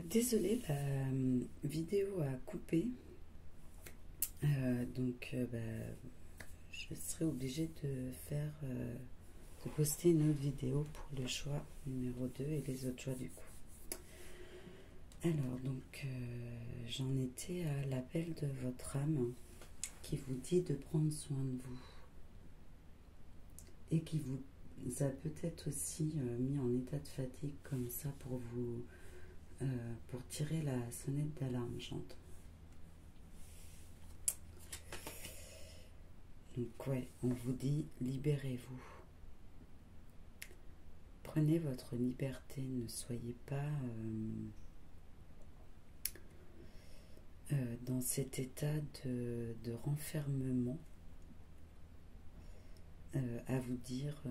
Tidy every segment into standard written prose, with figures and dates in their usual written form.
Désolée, la vidéo a coupé, je serai obligée de de poster une autre vidéo pour le choix numéro 2 et les autres choix du coup. Alors j'en étais à l'appel de votre âme qui vous dit de prendre soin de vous et qui vous a peut-être aussi mis en état de fatigue comme ça pour tirer la sonnette d'alarme, j'entends. Donc ouais, on vous dit libérez-vous. Prenez votre liberté, ne soyez pas dans cet état de renfermement à vous dire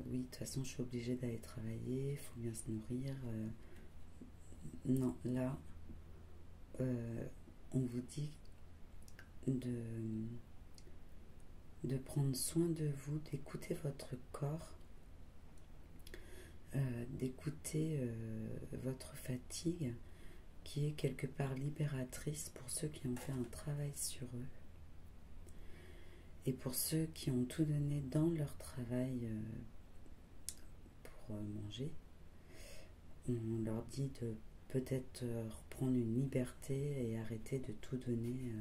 oui, de toute façon je suis obligée d'aller travailler, il faut bien se nourrir. Non, là, on vous dit de prendre soin de vous, d'écouter votre corps, d'écouter votre fatigue qui est quelque part libératrice pour ceux qui ont fait un travail sur eux et pour ceux qui ont tout donné dans leur travail pour manger. On leur dit de peut-être reprendre une liberté et arrêter de tout donner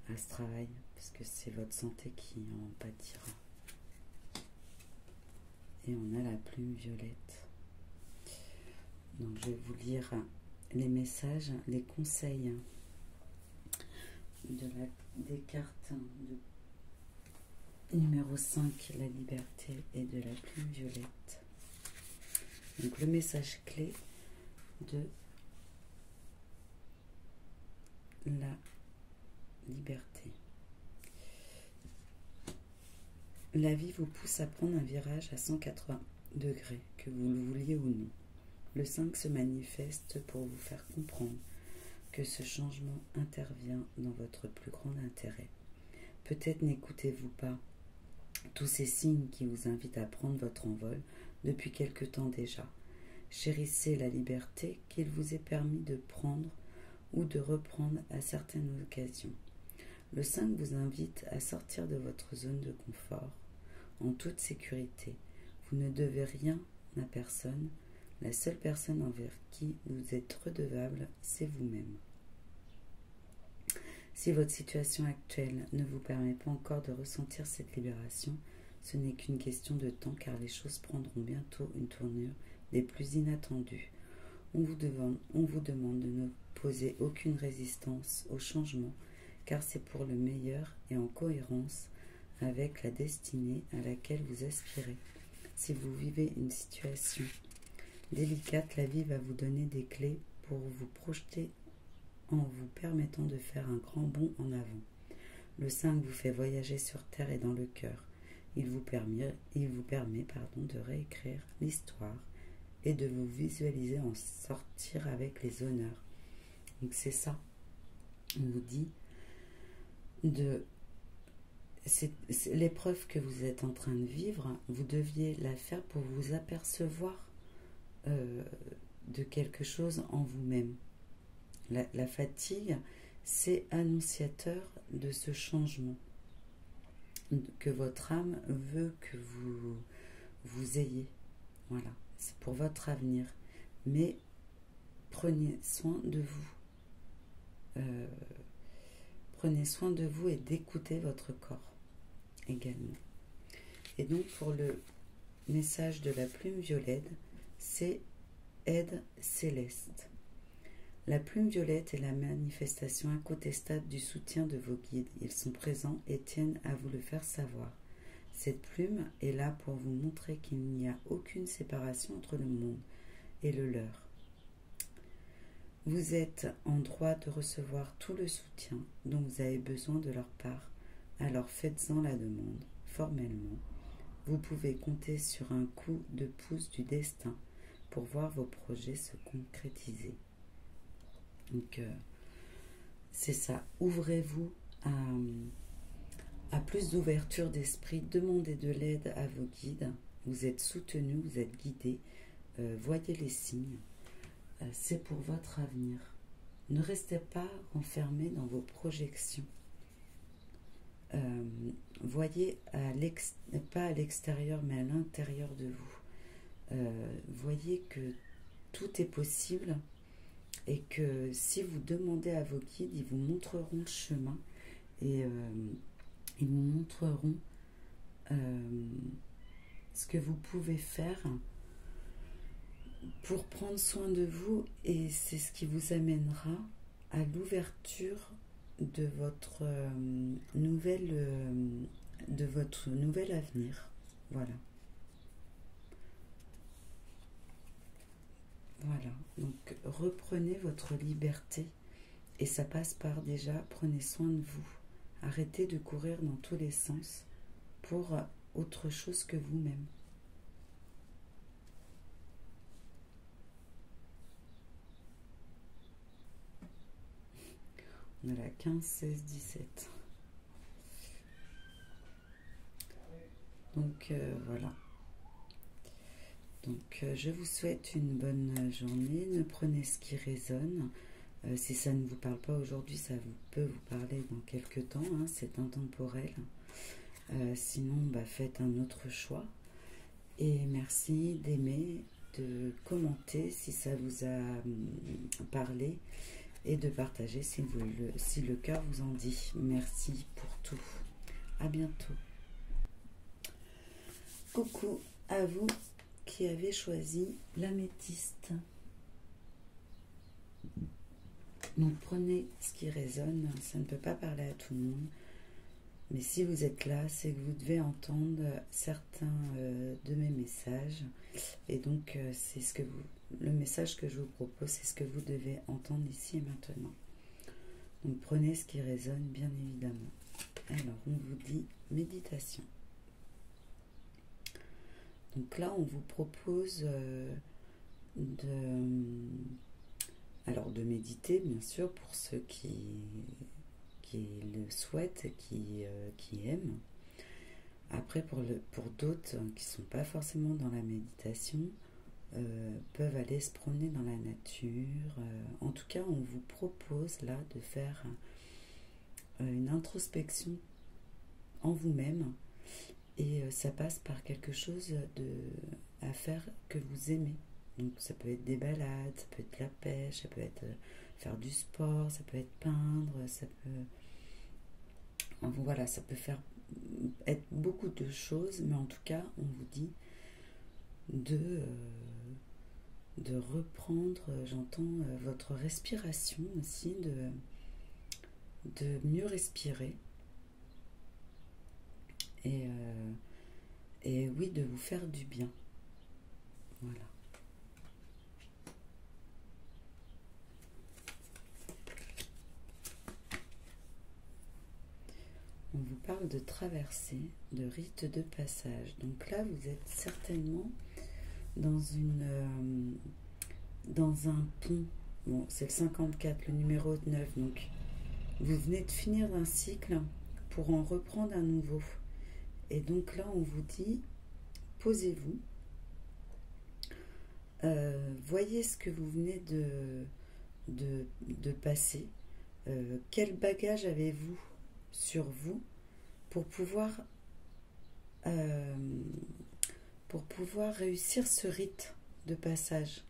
à ce travail parce que c'est votre santé qui en pâtira. Et on a la plume violette. Donc je vais vous lire les messages, les conseils des cartes de numéro 5, la liberté, et de la plume violette. Donc le message clé de la liberté. La vie vous pousse à prendre un virage à 180 degrés, que vous le vouliez ou non. Le 5 se manifeste pour vous faire comprendre que ce changement intervient dans votre plus grand intérêt. Peut-être n'écoutez-vous pas tous ces signes qui vous invitent à prendre votre envol depuis quelque temps déjà. Chérissez la liberté qu'il vous est permis de prendre ou de reprendre à certaines occasions. Le 5 vous invite à sortir de votre zone de confort en toute sécurité. Vous ne devez rien à personne. La seule personne envers qui vous êtes redevable, c'est vous-même. Si votre situation actuelle ne vous permet pas encore de ressentir cette libération, ce n'est qu'une question de temps car les choses prendront bientôt une tournure des plus inattendues. On vous demande de n'opposer aucune résistance au changement car c'est pour le meilleur et en cohérence avec la destinée à laquelle vous aspirez. Si vous vivez une situation délicate, la vie va vous donner des clés pour vous projeter en vous permettant de faire un grand bond en avant. Le 5 vous fait voyager sur terre et dans le cœur. Il vous permet de réécrire l'histoire et de vous visualiser en sortir avec les honneurs. Donc c'est ça. On vous dit c'est l'épreuve que vous êtes en train de vivre, vous deviez la faire pour vous apercevoir de quelque chose en vous-même. La fatigue, c'est annonciateur de ce changement que votre âme veut que vous ayez. Voilà, c'est pour votre avenir. Mais prenez soin de vous. Prenez soin de vous et d'écouter votre corps également. Et donc pour le message de la plume violette, c'est aide céleste. La plume violette est la manifestation incontestable du soutien de vos guides. Ils sont présents et tiennent à vous le faire savoir. Cette plume est là pour vous montrer qu'il n'y a aucune séparation entre le monde et le leur. Vous êtes en droit de recevoir tout le soutien dont vous avez besoin de leur part, alors faites-en la demande, formellement. Vous pouvez compter sur un coup de pouce du destin pour voir vos projets se concrétiser. Donc, c'est ça. Ouvrez-vous à plus d'ouverture d'esprit. Demandez de l'aide à vos guides. Vous êtes soutenu, vous êtes guidé. Voyez les signes. c'est pour votre avenir. Ne restez pas renfermé dans vos projections. Voyez pas à l'extérieur, mais à l'intérieur de vous. Voyez que tout est possible et que si vous demandez à vos guides, ils vous montreront le chemin et ils vous montreront ce que vous pouvez faire pour prendre soin de vous, et c'est ce qui vous amènera à l'ouverture de votre nouvel avenir. Voilà. Voilà. Donc reprenez votre liberté, et ça passe par déjà prenez soin de vous. Arrêtez de courir dans tous les sens pour autre chose que vous-même. On a la 15, 16, 17. Donc voilà. Donc je vous souhaite une bonne journée. Ne prenez ce qui résonne. Si ça ne vous parle pas aujourd'hui, ça peut vous parler dans quelques temps. Hein, c'est intemporel. Sinon, faites un autre choix. Et merci d'aimer, de commenter si ça vous a parlé, et de partager si le cœur vous en dit. Merci pour tout. À bientôt. Coucou à vous qui avez choisi l'améthyste. Donc prenez ce qui résonne. Ça ne peut pas parler à tout le monde. Mais si vous êtes là, c'est que vous devez entendre certains de mes messages. Et donc, c'est le message que je vous propose, c'est ce que vous devez entendre ici et maintenant. Donc, prenez ce qui résonne, bien évidemment. Alors, on vous dit méditation. Donc là, on vous propose de méditer, bien sûr, pour ceux qui le souhaitent, qui aiment. Après, pour d'autres qui ne sont pas forcément dans la méditation, peuvent aller se promener dans la nature. En tout cas, on vous propose là de faire une introspection en vous-même, et ça passe par quelque chose à faire que vous aimez. Donc ça peut être des balades, ça peut être la pêche, ça peut être faire du sport, ça peut être peindre, ça peut... Voilà, ça peut être beaucoup de choses, mais en tout cas, on vous dit de reprendre, j'entends votre respiration aussi, de mieux respirer, et oui, de vous faire du bien. Voilà. On vous parle de traversée, de rite de passage. Donc là, vous êtes certainement dans un pont. Bon, c'est le 54, le numéro 9. Donc, vous venez de finir un cycle pour en reprendre un nouveau. Et donc là, on vous dit, posez-vous. Voyez ce que vous venez de passer. Quel bagage avez-vous sur vous pour pouvoir réussir ce rite de passage,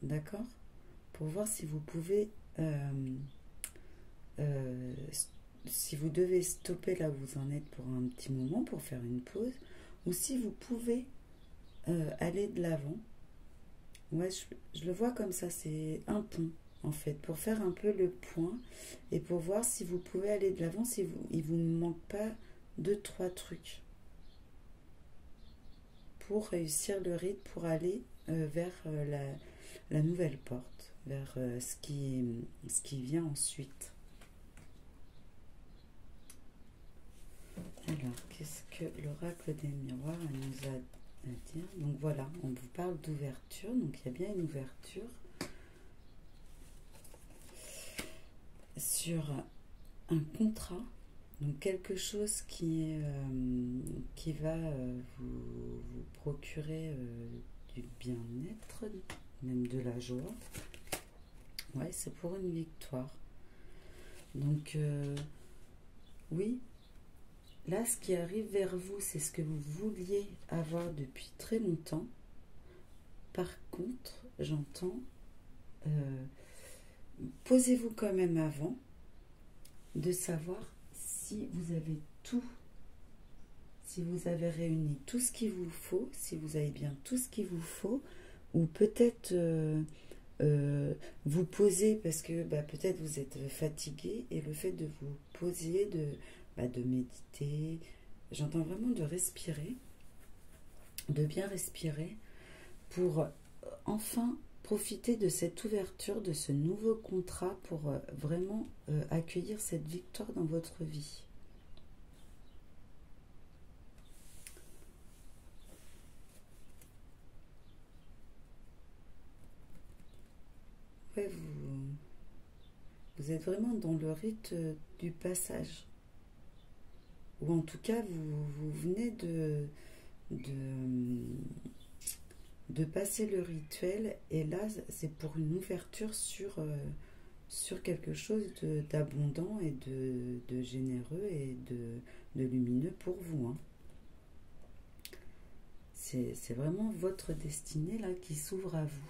d'accord? Pour voir si vous pouvez si vous devez stopper là où vous en êtes pour un petit moment, pour faire une pause, ou si vous pouvez aller de l'avant. Ouais, je le vois comme ça, c'est un pont en fait, pour faire un peu le point et pour voir si vous pouvez aller de l'avant, si il vous manque pas 2-3 trucs pour réussir le rite, pour aller vers la nouvelle porte, vers ce qui vient ensuite. Alors, qu'est-ce que l'oracle des miroirs nous a à dire? Donc voilà, on vous parle d'ouverture, donc il y a bien une ouverture sur un contrat, donc quelque chose qui va vous procurer du bien-être, même de la joie. Ouais, c'est pour une victoire. Donc, oui, là, ce qui arrive vers vous, c'est ce que vous vouliez avoir depuis très longtemps. Par contre, j'entends, posez-vous quand même avant de savoir si vous avez tout, si vous avez réuni tout ce qu'il vous faut, si vous avez bien tout ce qu'il vous faut, ou peut-être vous poser parce que peut-être vous êtes fatigué et le fait de vous poser, de méditer, j'entends vraiment de respirer, de bien respirer pour enfin profiter de cette ouverture, de ce nouveau contrat pour vraiment accueillir cette victoire dans votre vie. Ouais, vous êtes vraiment dans le rite du passage. Ou en tout cas, vous venez de passer le rituel. Et là, c'est pour une ouverture sur quelque chose d'abondant et de généreux et de lumineux pour vous. Hein. C'est vraiment votre destinée là qui s'ouvre à vous.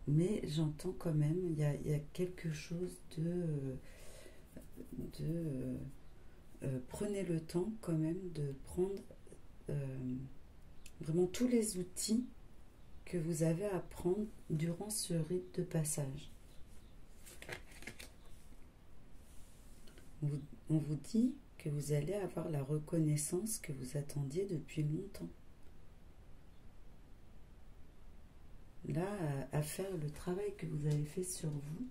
Mais j'entends quand même, il y a quelque chose prenez le temps quand même de prendre vraiment tous les outils que vous avez à prendre durant ce rite de passage. On vous dit que vous allez avoir la reconnaissance que vous attendiez depuis longtemps. Là, à faire le travail que vous avez fait sur vous,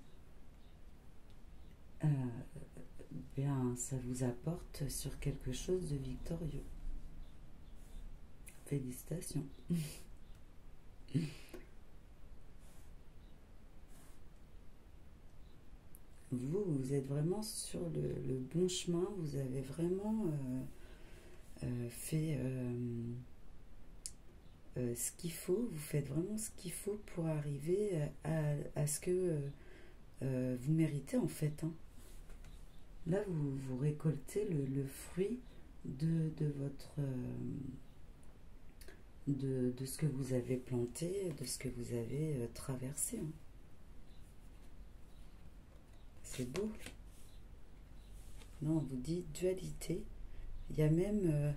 bien, ça vous apporte sur quelque chose de victorieux. Félicitations. Vous êtes vraiment sur le bon chemin, vous avez vraiment fait ce qu'il faut, vous faites vraiment ce qu'il faut pour arriver à ce que vous méritez en fait. Hein. Là, vous récoltez le fruit de votre de ce que vous avez planté, de ce que vous avez traversé. Hein. C'est beau. Non, on vous dit dualité. Il y a même,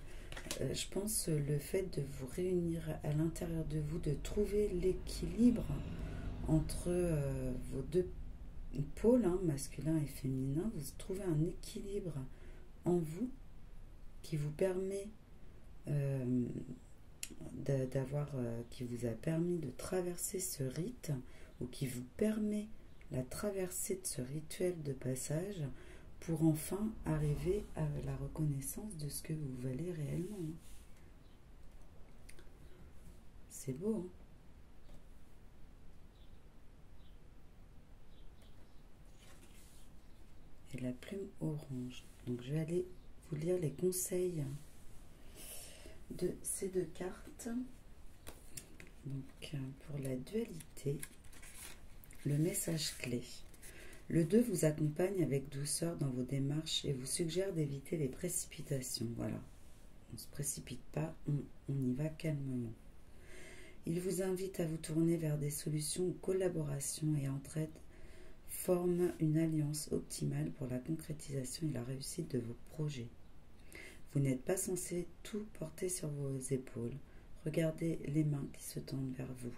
je pense, le fait de vous réunir à l'intérieur de vous, de trouver l'équilibre entre vos deux pôles, hein, masculin et féminin. Vous trouvez un équilibre en vous qui vous permet qui vous a permis de traverser ce rite ou qui vous permet la traversée de ce rituel de passage pour enfin arriver à la reconnaissance de ce que vous valez réellement. C'est beau, hein? Et la plume orange. Donc je vais aller vous lire les conseils de ces deux cartes. Donc pour la dualité, le message clé. Le 2 vous accompagne avec douceur dans vos démarches et vous suggère d'éviter les précipitations. Voilà, on ne se précipite pas, on y va calmement. Il vous invite à vous tourner vers des solutions où collaboration et entraide forment une alliance optimale pour la concrétisation et la réussite de vos projets. Vous n'êtes pas censé tout porter sur vos épaules. Regardez les mains qui se tendent vers vous.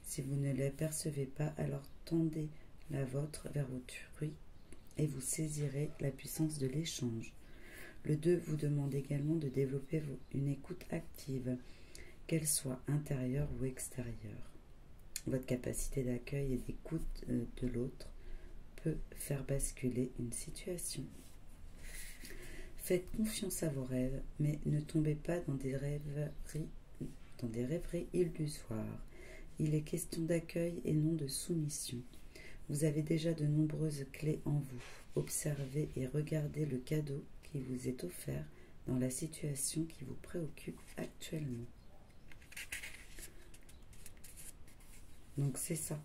Si vous ne les percevez pas, alors tendez la vôtre vers autrui et vous saisirez la puissance de l'échange. Le 2 vous demande également de développer une écoute active, qu'elle soit intérieure ou extérieure. Votre capacité d'accueil et d'écoute de l'autre peut faire basculer une situation. Faites confiance à vos rêves, mais ne tombez pas dans des rêveries illusoires. Il est question d'accueil et non de soumission. Vous avez déjà de nombreuses clés en vous. Observez et regardez le cadeau qui vous est offert dans la situation qui vous préoccupe actuellement. Donc c'est ça.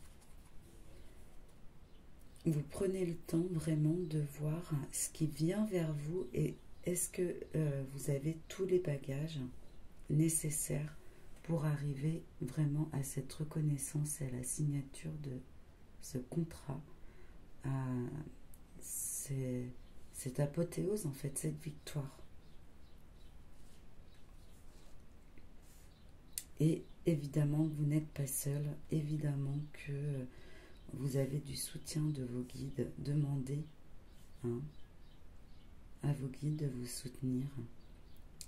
Vous prenez le temps vraiment de voir ce qui vient vers vous et est-ce que vous avez tous les bagages nécessaires pour arriver vraiment à cette reconnaissance et à la signature de ce contrat, à cette apothéose en fait, cette victoire. Et évidemment, vous n'êtes pas seul, évidemment que vous avez du soutien de vos guides. Demandez à vos guides de vous soutenir.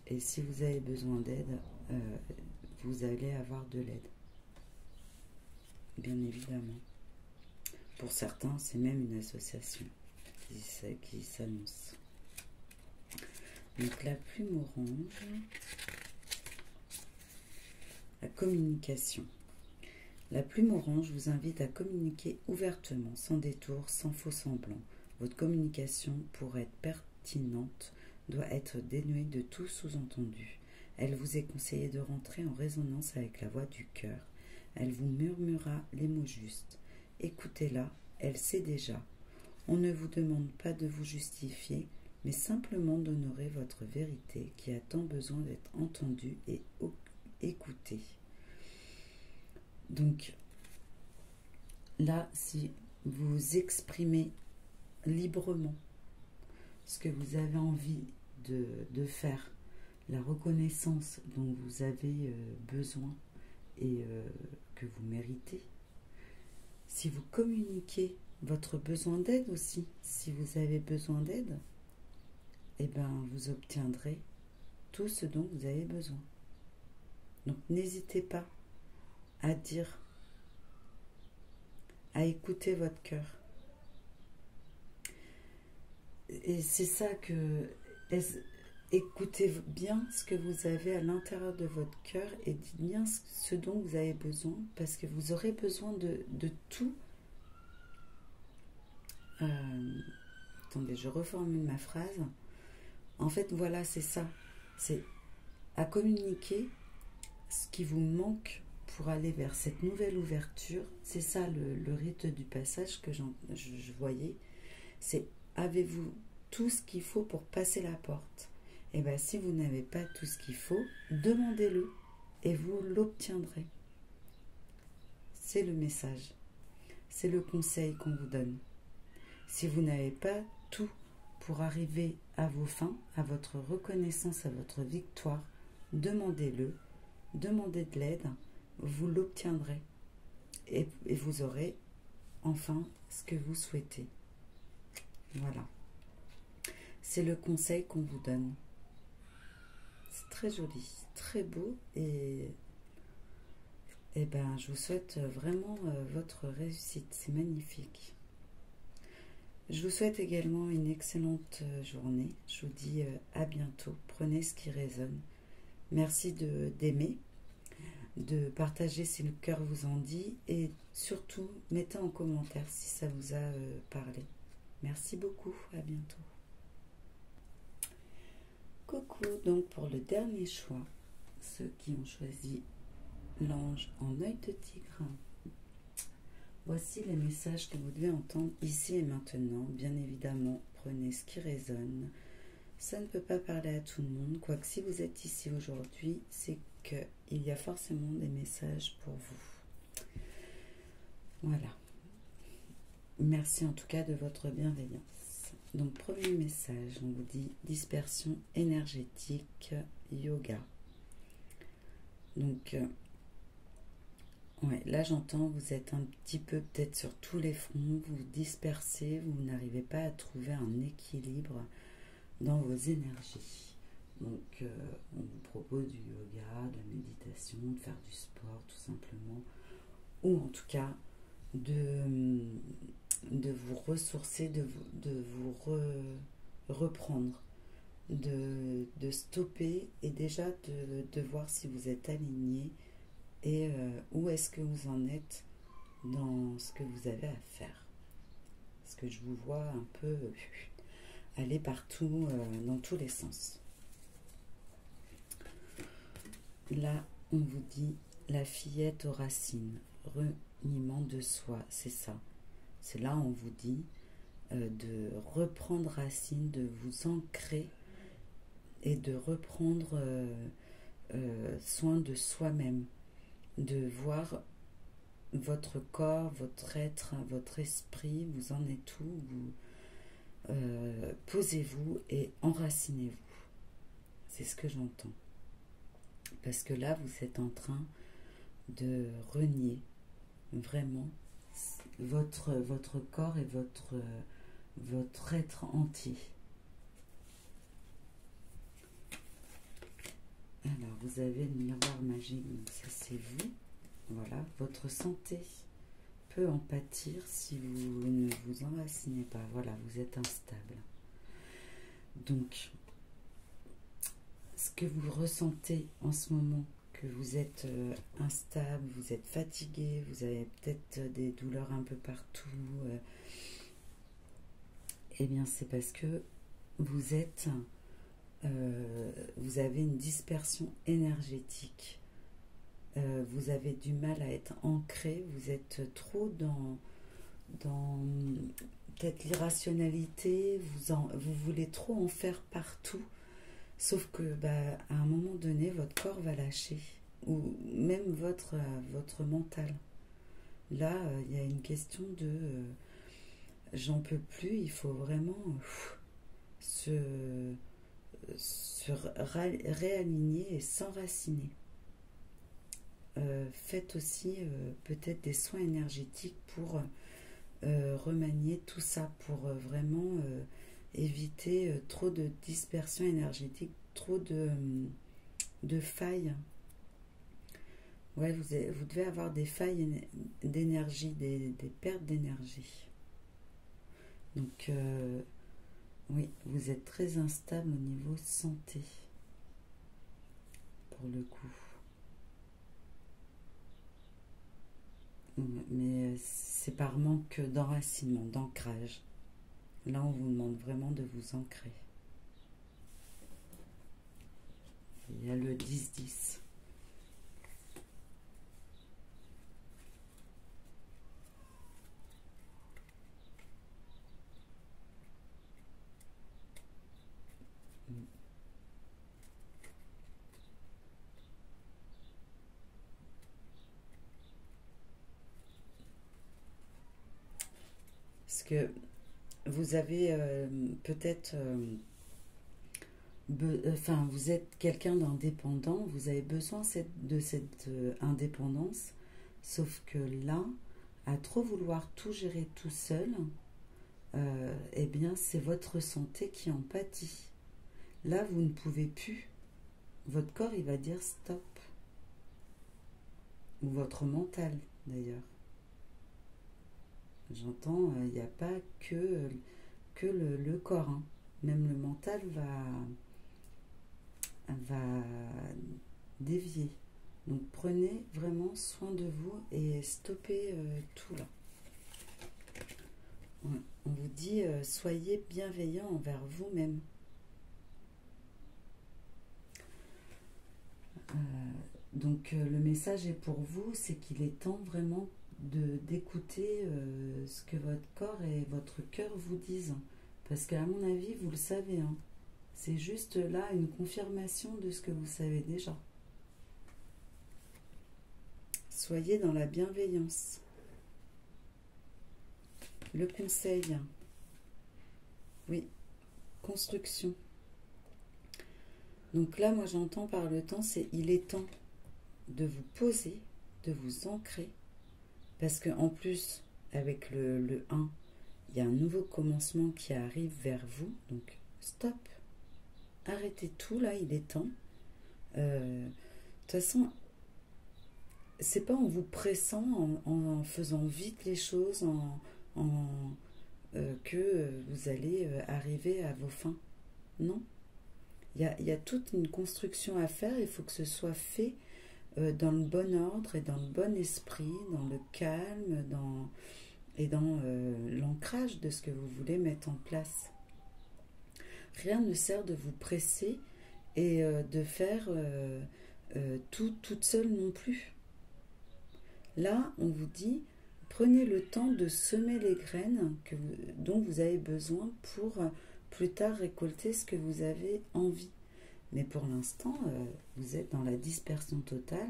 Et si vous avez besoin d'aide, vous allez avoir de l'aide. Bien évidemment. Pour certains, c'est même une association qui s'annonce. Donc la plume orange, la communication. La plume orange vous invite à communiquer ouvertement, sans détour, sans faux semblant. Votre communication, pour être pertinente, doit être dénuée de tout sous-entendu. Elle vous est conseillée de rentrer en résonance avec la voix du cœur. Elle vous murmurera les mots justes. Écoutez-la, elle sait déjà. On ne vous demande pas de vous justifier, mais simplement d'honorer votre vérité qui a tant besoin d'être entendue et écoutée. Donc, là, si vous exprimez librement ce que vous avez envie de faire, la reconnaissance dont vous avez besoin et que vous méritez, si vous communiquez votre besoin d'aide aussi, si vous avez besoin d'aide, eh bien, vous obtiendrez tout ce dont vous avez besoin. Donc, n'hésitez pas à dire, à écouter votre cœur. Et c'est ça que... Écoutez bien ce que vous avez à l'intérieur de votre cœur et dites bien ce dont vous avez besoin, parce que vous aurez besoin de tout. Attendez, je reformule ma phrase. En fait, voilà, c'est ça. C'est à communiquer ce qui vous manque pour aller vers cette nouvelle ouverture. C'est ça le rite du passage que je voyais. C'est avez-vous tout ce qu'il faut pour passer la porte? Et bien, si vous n'avez pas tout ce qu'il faut, demandez-le et vous l'obtiendrez. C'est le message. C'est le conseil qu'on vous donne. Si vous n'avez pas tout pour arriver à vos fins, à votre reconnaissance, à votre victoire, demandez-le, demandez de l'aide, vous l'obtiendrez et vous aurez enfin ce que vous souhaitez. Voilà. C'est le conseil qu'on vous donne. C'est très joli, très beau et ben, je vous souhaite vraiment votre réussite. C'est magnifique. Je vous souhaite également une excellente journée. Je vous dis à bientôt. Prenez ce qui résonne. Merci d'aimer, de partager si le cœur vous en dit et surtout mettez en commentaire si ça vous a parlé. Merci beaucoup. À bientôt. Coucou, donc pour le dernier choix, ceux qui ont choisi l'ange en œil de tigre, voici les messages que vous devez entendre ici et maintenant. Bien évidemment, prenez ce qui résonne. Ça ne peut pas parler à tout le monde, quoique si vous êtes ici aujourd'hui, c'est qu'il y a forcément des messages pour vous. Voilà. Merci en tout cas de votre bienveillance. Donc, premier message, on vous dit dispersion énergétique, yoga. Donc, ouais, là j'entends, vous êtes un petit peu peut-être sur tous les fronts, vous vous dispersez, vous n'arrivez pas à trouver un équilibre dans vos énergies. Donc, on vous propose du yoga, de la méditation, de faire du sport tout simplement, ou en tout cas de vous ressourcer, de vous reprendre, de stopper et déjà de voir si vous êtes aligné et où est-ce que vous en êtes dans ce que vous avez à faire. Parce que je vous vois un peu aller partout, dans tous les sens. Là, on vous dit la fillette aux racines, reniement de soi, c'est ça. C'est là on vous dit de reprendre racine, de vous ancrer et de reprendre soin de soi-même, de voir votre corps, votre être, votre esprit, vous en êtes où, posez-vous et enracinez-vous. C'est ce que j'entends. Parce que là, vous êtes en train de renier vraiment votre corps et votre être entier. Alors, vous avez le miroir magique, donc ça c'est vous. Voilà, votre santé peut en pâtir si vous ne vous enracinez pas. Voilà, vous êtes instable. Donc, ce que vous ressentez en ce moment, que vous êtes instable, vous êtes fatigué, vous avez peut-être des douleurs un peu partout, eh bien c'est parce que vous êtes, vous avez une dispersion énergétique. Vous avez du mal à être ancré, vous êtes trop dans peut-être l'irrationalité, vous voulez trop en faire partout, sauf que à un moment donné, votre corps va lâcher, ou même votre mental. Là, il y a une question de j'en peux plus, il faut vraiment se réaligner et s'enraciner. Faites aussi peut-être des soins énergétiques pour remanier tout ça, pour vraiment éviter trop de dispersion énergétique, trop de failles. Ouais, vous devez avoir des failles d'énergie, des pertes d'énergie. Donc, oui, vous êtes très instable au niveau santé, pour le coup. Mais c'est par manque d'enracinement, d'ancrage. Là, on vous demande vraiment de vous ancrer. Il y a le 10-10. Parce que vous avez peut-être... vous êtes quelqu'un d'indépendant, vous avez besoin de cette indépendance, sauf que là, à trop vouloir tout gérer tout seul, eh bien c'est votre santé qui en pâtit. Là, vous ne pouvez plus. Votre corps, il va dire stop. Ou votre mental, d'ailleurs. J'entends, il n'y a pas que le corps. Hein. Même le mental va dévier. Donc prenez vraiment soin de vous et stoppez tout là. Ouais. On vous dit soyez bienveillant envers vous-même. Donc le message est pour vous, c'est qu'il est temps vraiment d'écouter ce que votre corps et votre cœur vous disent. Parce qu'à mon avis, vous le savez, hein. C'est juste là une confirmation de ce que vous savez déjà. Soyez dans la bienveillance. Le conseil. Oui, construction. Donc là, moi j'entends par le temps, c'est il est temps de vous poser, de vous ancrer. Parce qu'en plus, avec le 1, il y a un nouveau commencement qui arrive vers vous. Donc, stop. Arrêtez tout, là, il est temps. De toute façon, c'est pas en vous pressant, en faisant vite les choses, que vous allez arriver à vos fins. Non. Il y a toute une construction à faire. Il faut que ce soit fait dans le bon ordre et dans le bon esprit, dans le calme, dans l'ancrage de ce que vous voulez mettre en place. Rien ne sert de vous presser et de faire tout toute seule non plus. Là, on vous dit, prenez le temps de semer les graines dont vous avez besoin pour plus tard récolter ce que vous avez envie. Mais pour l'instant, vous êtes dans la dispersion totale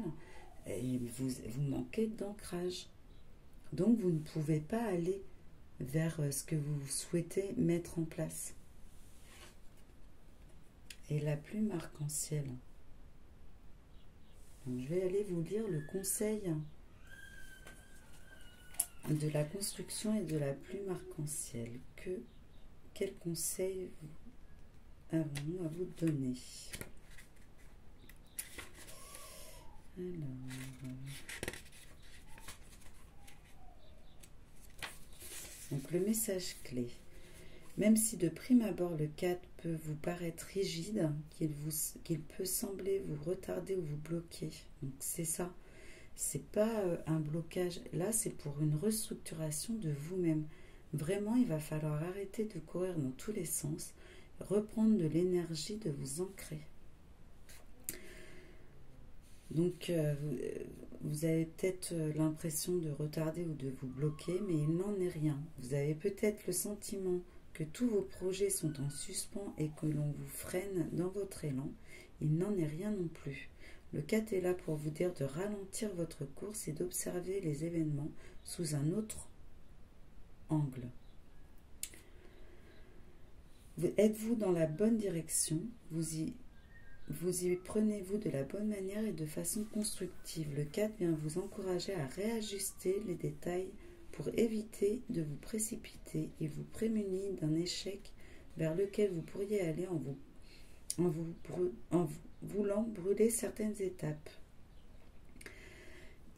et vous manquez d'ancrage. Donc, vous ne pouvez pas aller vers ce que vous souhaitez mettre en place. Et la plume arc-en-ciel. Donc, je vais aller vous lire le conseil de la construction et de la plume arc-en-ciel. Quel conseil avons-nous à vous donner? Alors, donc le message clé. Même si de prime abord le 4 peut vous paraître rigide, qu'il peut sembler vous retarder ou vous bloquer. Donc c'est ça. C'est pas un blocage. Là, c'est pour une restructuration de vous-même. Vraiment, il va falloir arrêter de courir dans tous les sens, reprendre de l'énergie, de vous ancrer. Donc, vous avez peut-être l'impression de retarder ou de vous bloquer, mais il n'en est rien. Vous avez peut-être le sentiment que tous vos projets sont en suspens et que l'on vous freine dans votre élan. Il n'en est rien non plus. Le 4 est là pour vous dire de ralentir votre course et d'observer les événements sous un autre angle. Êtes-vous dans la bonne direction? Vous y prenez-vous de la bonne manière et de façon constructive? Le 4 vient vous encourager à réajuster les détails pour éviter de vous précipiter et vous prémunir d'un échec vers lequel vous pourriez aller en voulant brûler certaines étapes.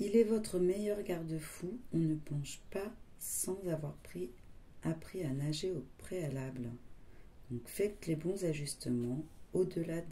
Il est votre meilleur garde-fou. On ne plonge pas sans avoir appris à nager au préalable. Donc faites les bons ajustements au-delà